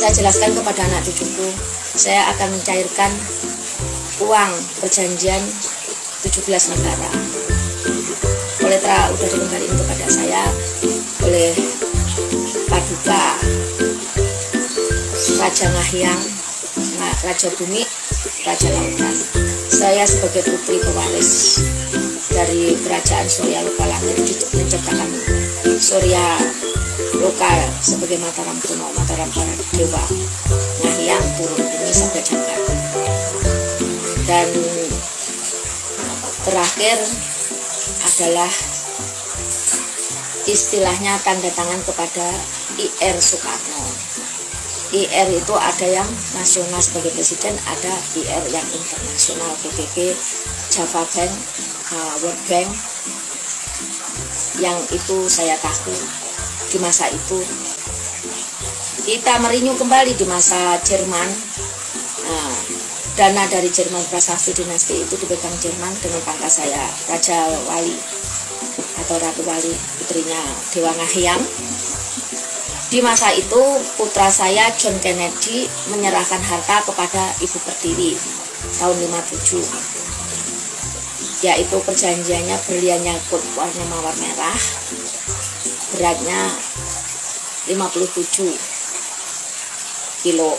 saya jelaskan kepada anak cucuku, saya akan mencairkan uang perjanjian 17 negara. Koletra udah dikembalikan kepada saya oleh Paduka Raja Ngahyang, Raja Bumi, Raja Lautan. Saya sebagai putri pewaris dari kerajaan Surya Loka Langit menciptakan Surya Loka sebagai Mataram Kuno, Mataram para dewa, Ngahyang turun bumi sampai jagat. Dan terakhir adalah istilahnya tanda tangan kepada IR Soekarno. IR itu ada yang nasional sebagai presiden, ada IR yang internasional, PBB, Java Bank, World Bank. Yang itu saya tahu di masa itu kita merinyu kembali di masa Jerman. Dana dari Jerman Prasasti dinasti itu dipegang Jerman dengan pangkat saya Raja Wali atau Ratu Wali, putrinya Dewa Ngahyang. Di masa itu putra saya John Kennedy menyerahkan harta kepada Ibu Pertiwi tahun 57, yaitu perjanjiannya berlian yakut warna mawar merah, beratnya 57 kilo